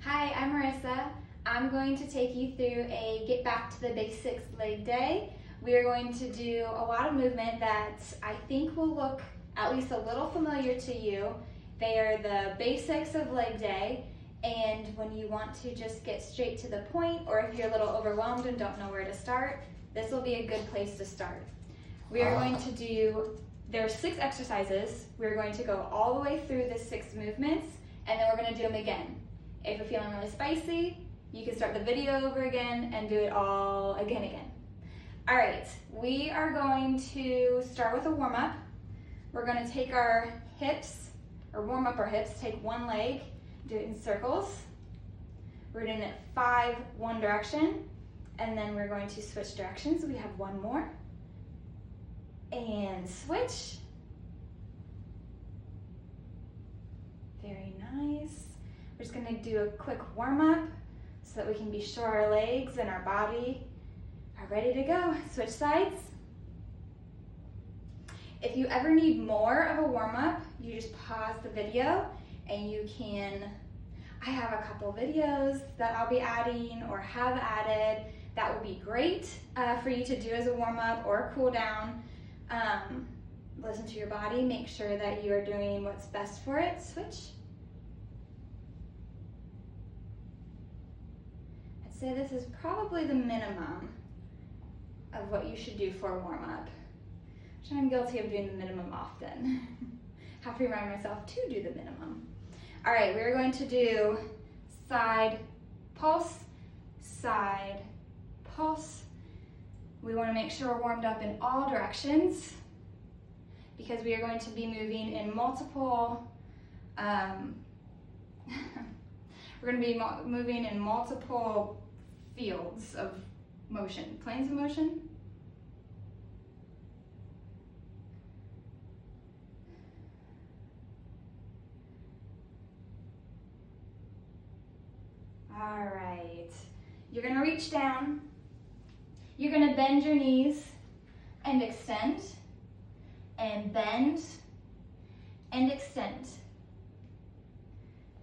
Hi, I'm Marissa. I'm going to take you through a Get Back to the Basics leg day. We are going to do a lot of movement that I think will look at least a little familiar to you. They are the basics of leg day, and when you want to just get straight to the point, or if you're a little overwhelmed and don't know where to start, this will be a good place to start. We are going to do, there are 6 exercises. We're going to go all the way through the 6 movements, and then we're going to do them again. If you're feeling really spicy, you can start the video over again and do it all again. All right, we are going to start with a warm-up. We're going to take our hips, or warm up our hips, take one leg, do it in circles. We're doing it 5 one direction, and then we're going to switch directions. We have one more. And switch. Very nice. We're just going to do a quick warm-up so that we can be sure our legs and our body are ready to go. Switch sides. If you ever need more of a warm-up, you just pause the video and you can, I have a couple videos that I'll be adding or have added that will be great for you to do as a warm-up or a cool down. Listen to your body, make sure that you are doing what's best for it. Switch. I'd say this is probably the minimum of what you should do for a warm-up, which I'm guilty of doing the minimum often. Have to remind myself to do the minimum. All right, we're going to do side pulse, side pulse. We want to make sure we're warmed up in all directions because we are going to be moving in multiple, we're going to be moving in multiple fields of motion, planes of motion. All right, you're going to reach down. You're going to bend your knees and extend, and bend and extend.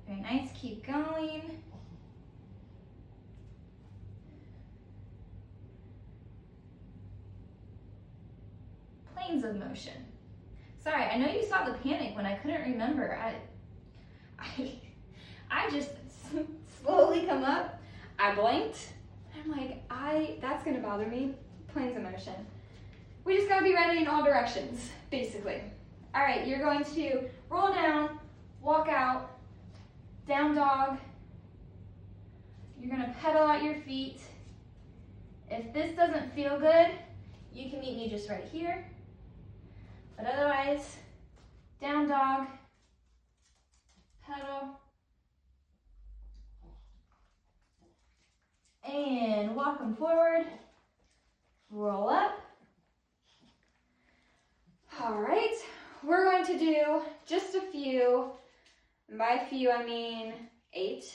Very nice, keep going. Planes of motion. Sorry, I know you saw the panic when I couldn't remember. I just slowly come up. I blinked. I'm like, that's gonna bother me. Planes of motion. We just gotta be ready in all directions, basically. All right, you're going to roll down, walk out, down dog. You're gonna pedal out your feet. If this doesn't feel good, you can meet me just right here. But otherwise, down dog, pedal, and walk them forward, roll up. All right, we're going to do just a few, and by a few I mean 8.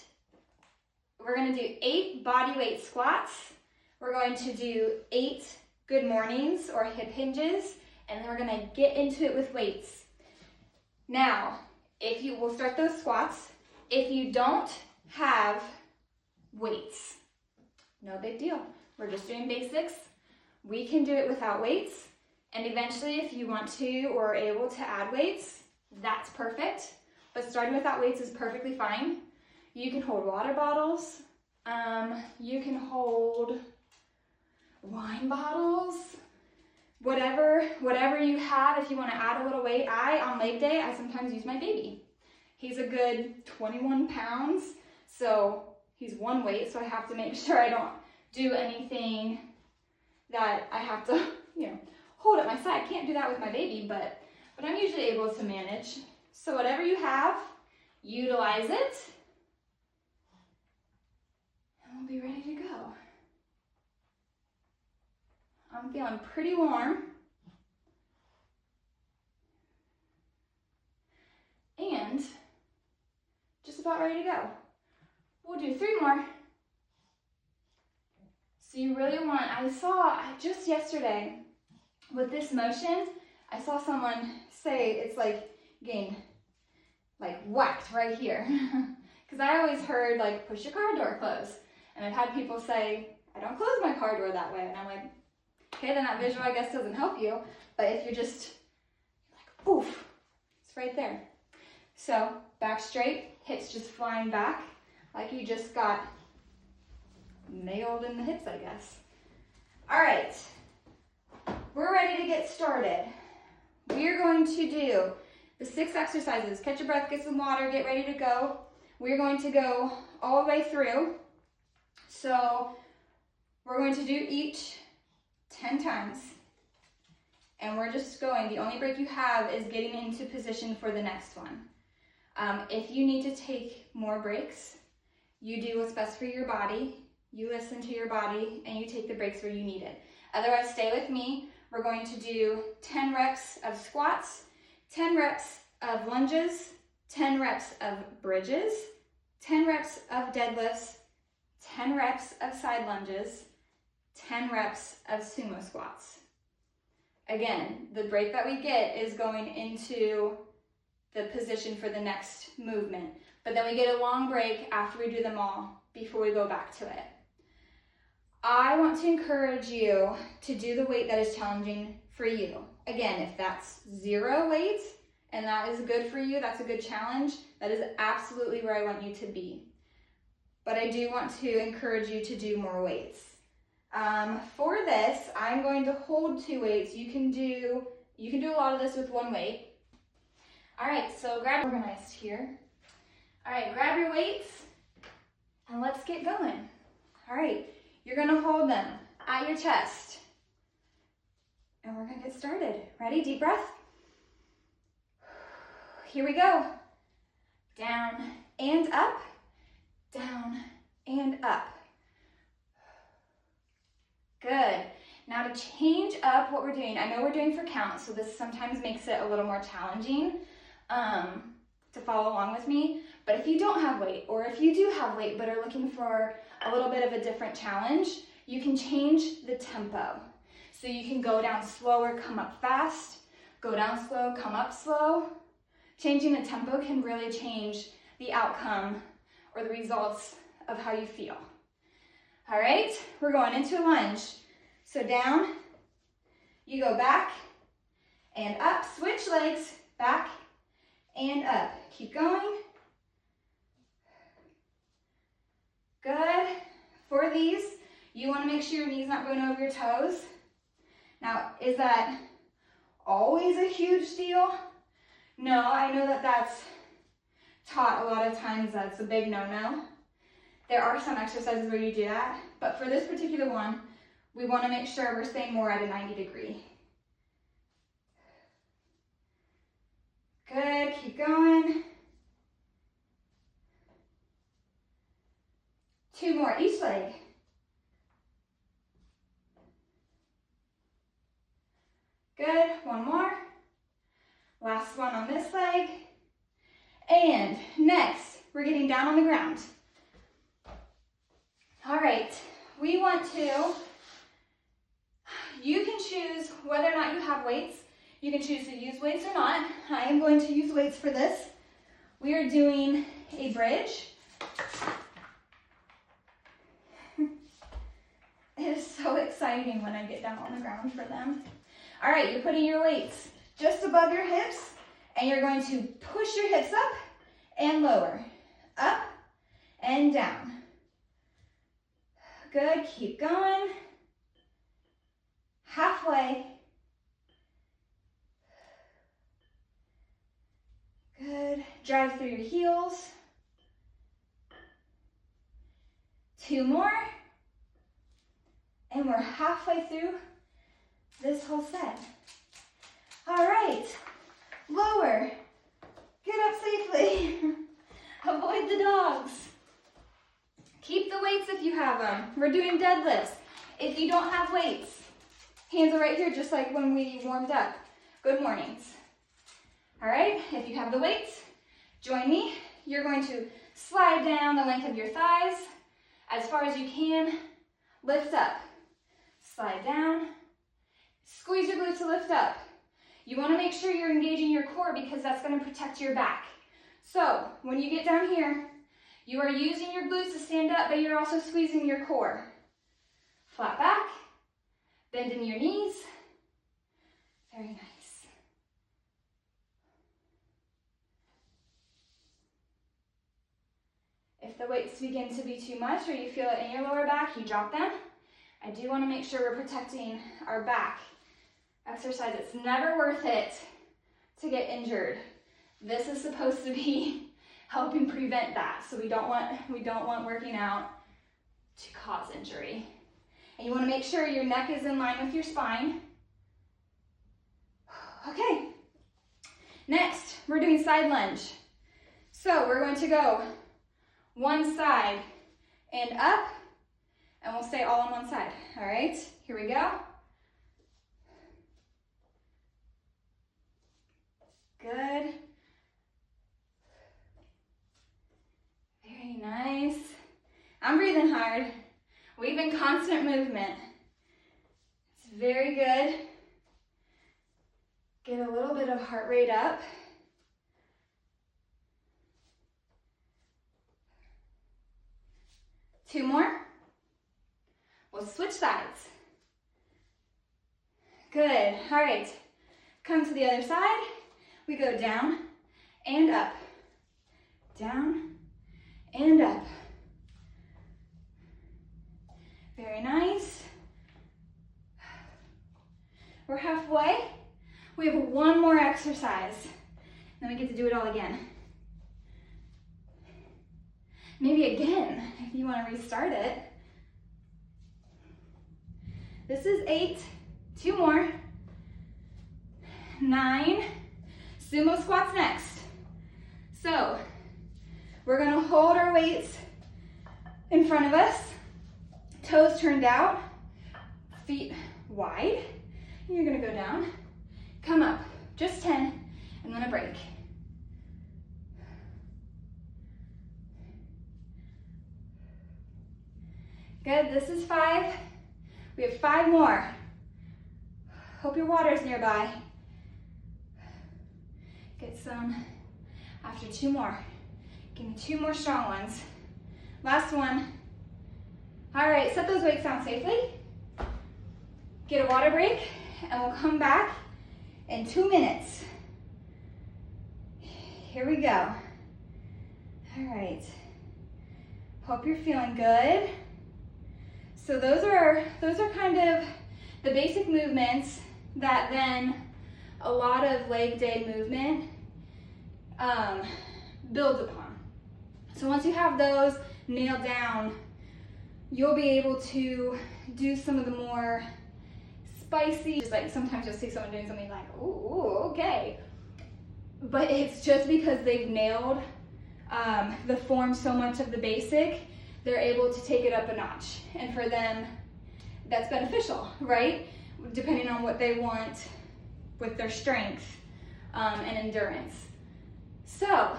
We're going to do 8 body weight squats. We're going to do 8 good mornings or hip hinges, and then we're going to get into it with weights. Now, we'll start those squats. If you don't have weights, no big deal. We're just doing basics. We can do it without weights. And eventually, if you want to or are able to add weights, that's perfect. But starting without weights is perfectly fine. You can hold water bottles. You can hold wine bottles. Whatever you have, if you want to add a little weight. On leg day, I sometimes use my baby. He's a good 21 pounds, so he's one weight, so I have to make sure I don't do anything that I have to, hold at my side. I can't do that with my baby, but I'm usually able to manage. So whatever you have, utilize it, and we'll be ready to go. I'm feeling pretty warm. And just about ready to go. We'll do 3 more. So you really want, just yesterday with this motion, I saw someone say it's like getting whacked right here. Because I always heard like push your car door closed. And I've had people say, I don't close my car door that way. And I'm like, okay, then that visual I guess doesn't help you. But if you're just like, oof, it's right there. So back straight, hips just flying back like you just got nailed in the hips, I guess. All right, we're ready to get started. We're going to do the 6 exercises. Catch your breath, get some water, get ready to go. We're going to go all the way through. So we're going to do each 10 times. And we're just going, the only break you have is getting into position for the next one. If you need to take more breaks, you do what's best for your body. You listen to your body and you take the breaks where you need it. Otherwise, stay with me. We're going to do 10 reps of squats, 10 reps of lunges, 10 reps of bridges, 10 reps of deadlifts, 10 reps of side lunges, 10 reps of sumo squats. Again, the break that we get is going into the position for the next movement, but then we get a long break after we do them all before we go back to it. I want to encourage you to do the weight that is challenging for you. Again, if that's 0 weight and that is good for you, that's a good challenge, that is absolutely where I want you to be. But I do want to encourage you to do more weights. For this, I'm going to hold 2 weights. You can do a lot of this with 1 weight. All right, so grab organized here. All right, grab your weights and let's get going. All right, you're gonna hold them at your chest. And we're gonna get started. Ready, deep breath. Here we go. Down and up, down and up. Good. Now to change up what we're doing, I know we're doing for count, so this sometimes makes it a little more challenging to follow along with me. But if you don't have weight, or if you do have weight but are looking for a little bit of a different challenge, you can change the tempo. So you can go down slower, come up fast, go down slow, come up slow. Changing the tempo can really change the outcome or the results of how you feel. All right, we're going into a lunge. So down, you go back and up, switch legs, back and up. Keep going. Good. For these, you want to make sure your knees not going over your toes. Now, is that always a huge deal? No, I know that that's taught a lot of times that's a big no-no. There are some exercises where you do that, but for this particular one, we want to make sure we're staying more at a 90 degree. Good, keep going. 2 more each leg. Good, 1 more. Last one on this leg. And next, we're getting down on the ground. All right, we want to, you can choose whether or not you have weights. You can choose to use weights or not. I am going to use weights for this. We are doing a bridge. It is so exciting when I get down on the ground for them. All right, you're putting your weights just above your hips, and you're going to push your hips up and lower, up and down. Good, keep going. Halfway. Good, drive through your heels. 2 more. And we're halfway through this whole set. All right, lower, get up safely. Avoid the dogs. Keep the weights if you have them. We're doing deadlifts. If you don't have weights, hands are right here just like when we warmed up. Good mornings. All right, if you have the weights, join me. You're going to slide down the length of your thighs as far as you can. Lift up, slide down, squeeze your glutes to lift up. You want to make sure you're engaging your core because that's going to protect your back. So when you get down here, You are using your glutes to stand up, but you're also squeezing your core. Flat back, bend in your knees. Very nice. If the weights begin to be too much or you feel it in your lower back, you drop them. I do want to make sure we're protecting our back. Exercise, it's never worth it to get injured. This is supposed to be helping prevent that. So we don't want working out to cause injury. And you want to make sure your neck is in line with your spine. Okay. Next, we're doing side lunge. So we're going to go one side and up, and we'll stay all on one side. All right, here we go. Good. Very nice. I'm breathing hard. We've been constant movement. It's very good. Get a little bit of heart rate up. Two more. We'll switch sides. Good. All right. Come to the other side. We go down and up. Down and up. Very nice. We're halfway. We have one more exercise. Then we get to do it all again. Maybe again, if you want to restart it. This is 8, 2 more, 9, sumo squats next. So, we're gonna hold our weights in front of us, toes turned out, feet wide. You're gonna go down, come up, just 10, and then a break. Good, this is 5. We have 5 more. Hope your water's nearby. Get some after 2 more. Give me 2 more strong ones. Last one. All right, set those weights down safely. Get a water break, and we'll come back in 2 minutes. Here we go. All right. Hope you're feeling good. So those are kind of the basic movements that then a lot of leg day movement builds upon. So once you have those nailed down, you'll be able to do some of the more spicy, just like sometimes you'll see someone doing something like, ooh, okay. But it's just because they've nailed the form so much of the basic, they're able to take it up a notch. And for them, that's beneficial, right? Depending on what they want with their strength and endurance. So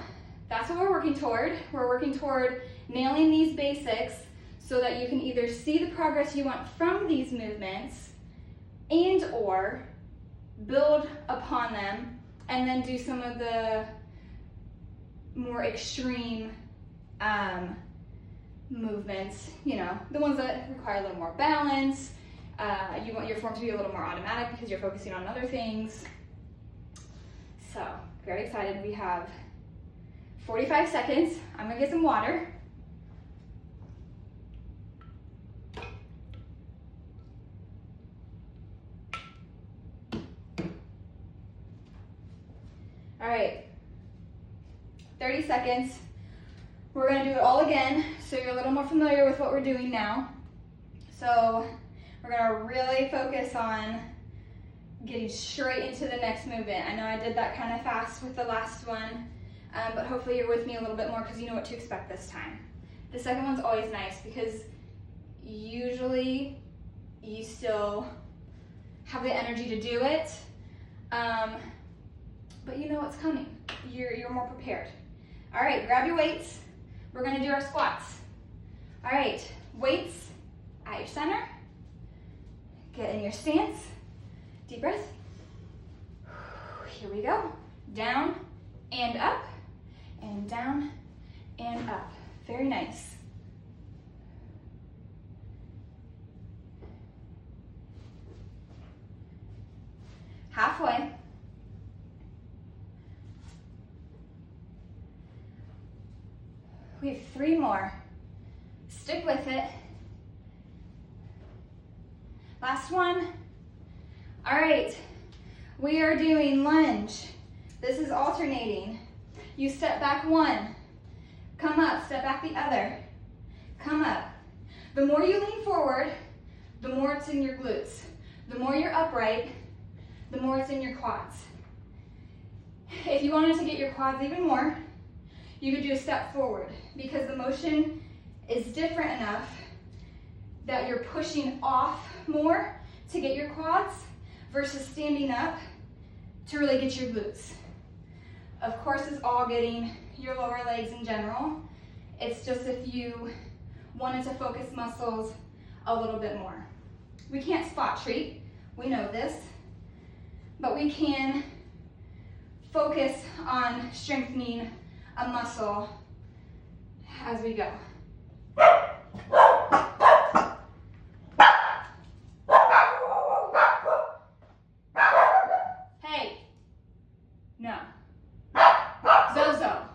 that's what we're working toward. We're working toward nailing these basics so that you can either see the progress you want from these movements and or build upon them and then do some of the more extreme movements, you know, the ones that require a little more balance. You want your form to be a little more automatic because you're focusing on other things. So, very excited. We have 45 seconds. I'm gonna get some water. All right, 30 seconds. We're gonna do it all again, so you're a little more familiar with what we're doing now. So we're gonna really focus on getting straight into the next movement. I know I did that kind of fast with the last one, but hopefully you're with me a little bit more because you know what to expect this time. The second one's always nice because usually you still have the energy to do it, but you know what's coming. You're more prepared. All right, grab your weights. We're gonna do our squats. All right, weights at your center. Get in your stance. Deep breath. Here we go. Down and up, and down and up. Very nice. Halfway. We have 3 more. Stick with it. Last one. All right, we are doing lunge. This is alternating. You step back 1, come up, step back the other, come up. The more you lean forward, the more it's in your glutes. The more you're upright, the more it's in your quads. If you wanted to get your quads even more, you could do a step forward because the motion is different enough that you're pushing off more to get your quads versus standing up to really get your glutes. Of course, it's all getting your lower legs in general. It's just if you wanted to focus muscles a little bit more. We can't spot treat, we know this, but we can focus on strengthening a muscle as we go. Hey, no. Zozo.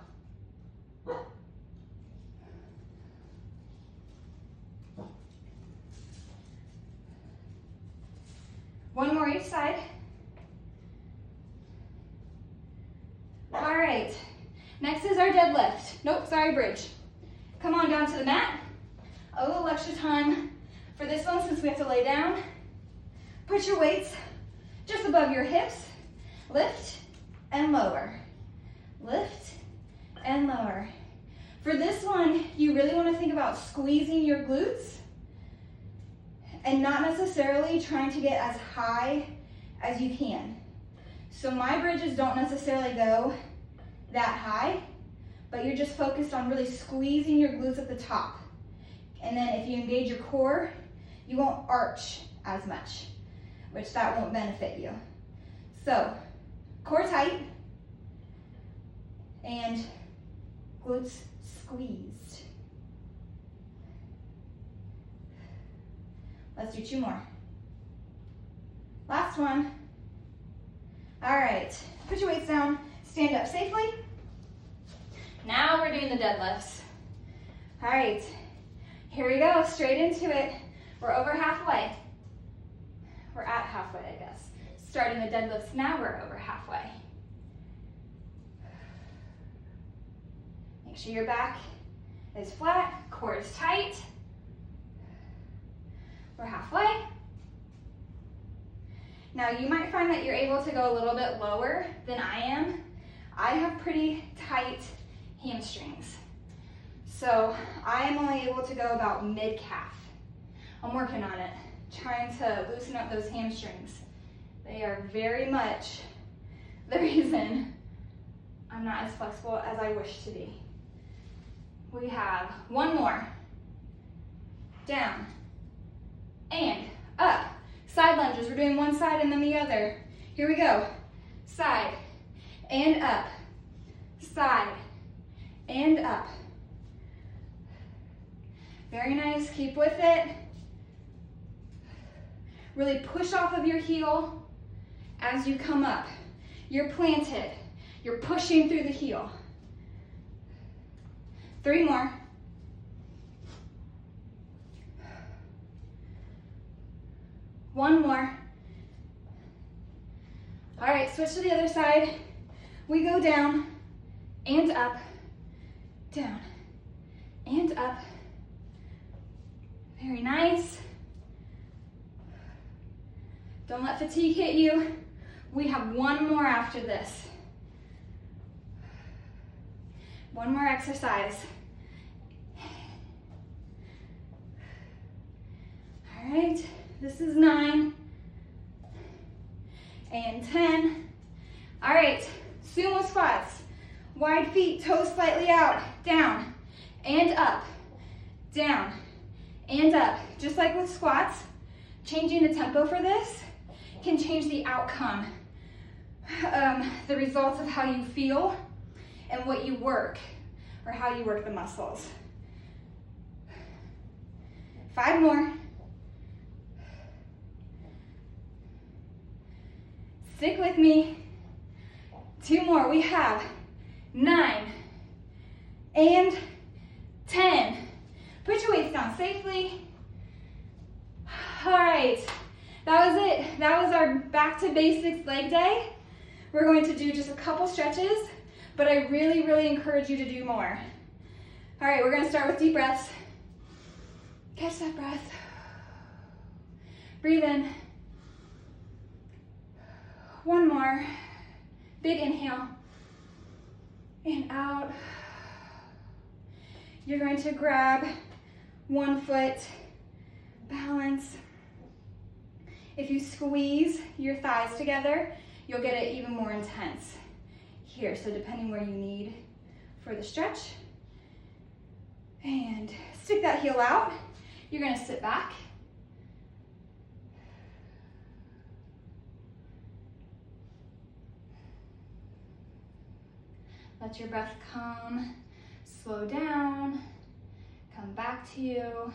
One more each side. All right, next is our deadlift. Nope, sorry, bridge. Come on down to the mat. A little extra time for this one since we have to lay down. Put your weights just above your hips. Lift and lower. Lift and lower. For this one, you really want to think about squeezing your glutes and not necessarily trying to get as high as you can. So my bridges don't necessarily go that high, but you're just focused on really squeezing your glutes at the top. And then if you engage your core, you won't arch as much, which that won't benefit you. So core tight and glutes squeezed. Let's do 2 more. Last one. All right, put your weights down, stand up safely. Now we're doing the deadlifts. All right, here we go, straight into it. We're over halfway. We're at halfway, I guess. Starting the deadlifts now, we're over halfway. Make sure your back is flat, core is tight. We're halfway. Now you might find that you're able to go a little bit lower than I am. I have pretty tight hamstrings. So I am only able to go about mid-calf. I'm working on it, trying to loosen up those hamstrings. They are very much the reason I'm not as flexible as I wish to be. We have 1 more. Down and up. Side lunges, we're doing one side and then the other. Here we go. Side and up. Side and up. Very nice, keep with it. Really push off of your heel as you come up. You're planted, you're pushing through the heel. 3 more. One more. All right, switch to the other side. We go down and up, down and up. Very nice. Don't let fatigue hit you. We have 1 more after this. 1 more exercise. All right. This is 9 and 10. All right, sumo squats. Wide feet, toes slightly out, down and up, down and up. Just like with squats, changing the tempo for this can change the outcome, the results of how you feel and what you work or how you work the muscles. 5 more. 6 with me. 2 more. We have 9 and 10. Put your weights down safely. All right, that was it. That was our back to basics leg day. We're going to do just a couple stretches, but I really, really encourage you to do more. All right, we're gonna start with deep breaths. Catch that breath. Breathe in. 1 more. Big inhale. And out. You're going to grab 1 foot, balance. If you squeeze your thighs together, you'll get it even more intense here. So depending where you need for the stretch. And stick that heel out. You're gonna sit back. Let your breath come, slow down, come back to you.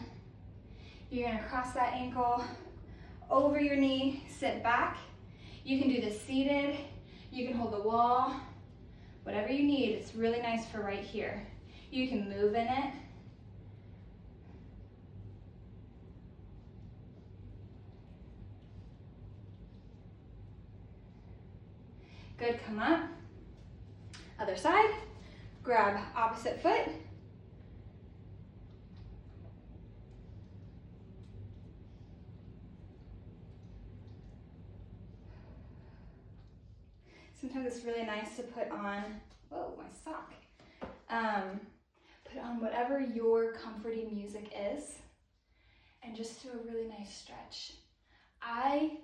You're gonna cross that ankle over your knee, sit back. You can do this seated, you can hold the wall, whatever you need. It's really nice for right here. You can move in it. Good, come up. Other side, grab opposite foot. Sometimes it's really nice to put on, whoa, my sock. Put on whatever your comforting music is and just do a really nice stretch. I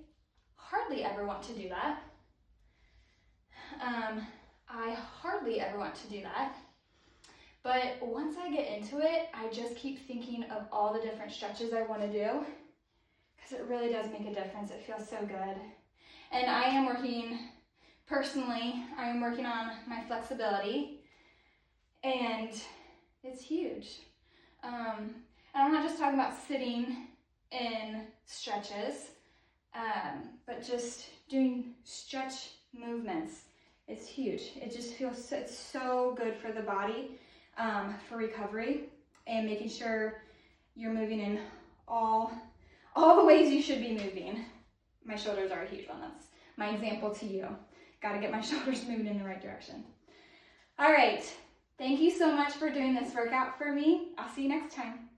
hardly ever want to do that. I hardly ever want to do that. But once I get into it, I just keep thinking of all the different stretches I want to do because it really does make a difference. It feels so good. And I am working, personally, I am working on my flexibility and it's huge. And I'm not just talking about sitting in stretches, but just doing stretch movements. It's huge. It just feels it's so good for the body, for recovery, and making sure you're moving in all the ways you should be moving. My shoulders are a huge one. That's my example to you. Got to get my shoulders moving in the right direction. All right. Thank you so much for doing this workout for me. I'll see you next time.